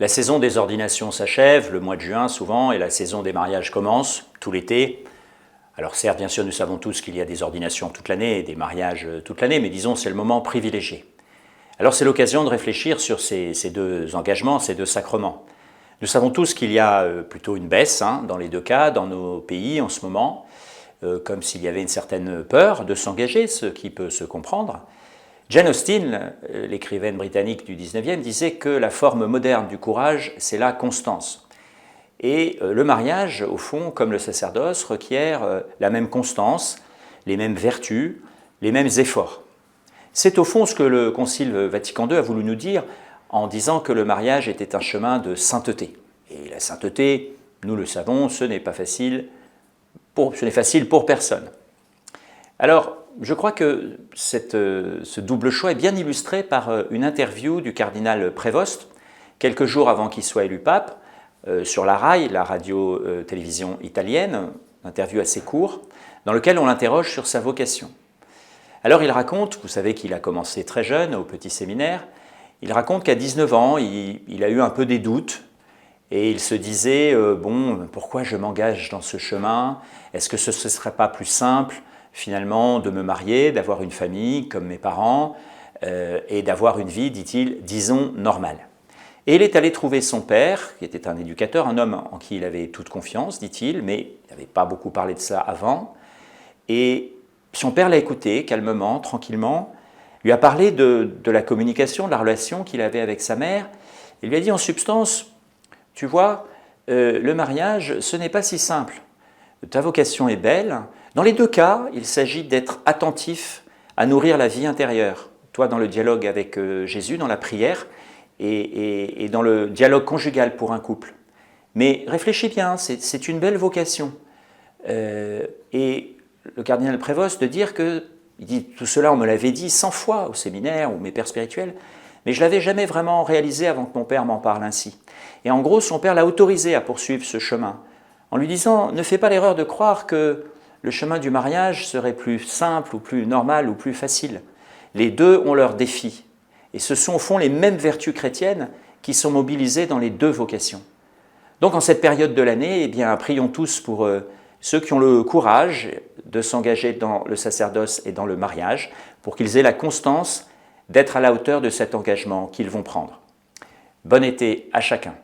La saison des ordinations s'achève, le mois de juin souvent, et la saison des mariages commence, tout l'été. Alors certes, bien sûr, nous savons tous qu'il y a des ordinations toute l'année et des mariages toute l'année, mais disons c'est le moment privilégié. Alors c'est l'occasion de réfléchir sur ces deux engagements, ces deux sacrements. Nous savons tous qu'il y a plutôt une baisse dans les deux cas, dans nos pays en ce moment, comme s'il y avait une certaine peur de s'engager, ce qui peut se comprendre. Jane Austen, l'écrivaine britannique du 19e, disait que la forme moderne du courage, c'est la constance. Et le mariage, au fond, comme le sacerdoce, requiert la même constance, les mêmes vertus, les mêmes efforts. C'est au fond ce que le Concile Vatican II a voulu nous dire en disant que le mariage était un chemin de sainteté. Et la sainteté, nous le savons, ce n'est facile pour personne. Alors, je crois que ce double choix est bien illustré par une interview du cardinal Prévost, quelques jours avant qu'il soit élu pape, sur la RAI, la radio-télévision italienne, interview assez court, dans lequel on l'interroge sur sa vocation. Alors il raconte, vous savez qu'il a commencé très jeune au petit séminaire, il raconte qu'à 19 ans, il a eu un peu des doutes, et il se disait, pourquoi je m'engage dans ce chemin? Est-ce que ce ne serait pas plus simple finalement de me marier, d'avoir une famille comme mes parents et d'avoir une vie, dit-il, disons, normale. Et il est allé trouver son père, qui était un éducateur, un homme en qui il avait toute confiance, dit-il, mais il n'avait pas beaucoup parlé de ça avant. Et son père l'a écouté calmement, tranquillement, lui a parlé de la communication, de la relation qu'il avait avec sa mère. Il lui a dit en substance, tu vois, le mariage, ce n'est pas si simple. Ta vocation est belle. Dans les deux cas, il s'agit d'être attentif à nourrir la vie intérieure. Toi, dans le dialogue avec Jésus, dans la prière, et dans le dialogue conjugal pour un couple. Mais réfléchis bien, c'est une belle vocation. Et le cardinal Prévost de dire que, il dit, tout cela on me l'avait dit 100 fois au séminaire ou mes pères spirituels, mais je ne l'avais jamais vraiment réalisé avant que mon père m'en parle ainsi. Et en gros, son père l'a autorisé à poursuivre ce chemin, en lui disant, ne fais pas l'erreur de croire que le chemin du mariage serait plus simple ou plus normal ou plus facile. Les deux ont leurs défis. Et ce sont au fond les mêmes vertus chrétiennes qui sont mobilisées dans les deux vocations. Donc en cette période de l'année, eh bien, prions tous pour ceux qui ont le courage de s'engager dans le sacerdoce et dans le mariage, pour qu'ils aient la constance d'être à la hauteur de cet engagement qu'ils vont prendre. Bon été à chacun.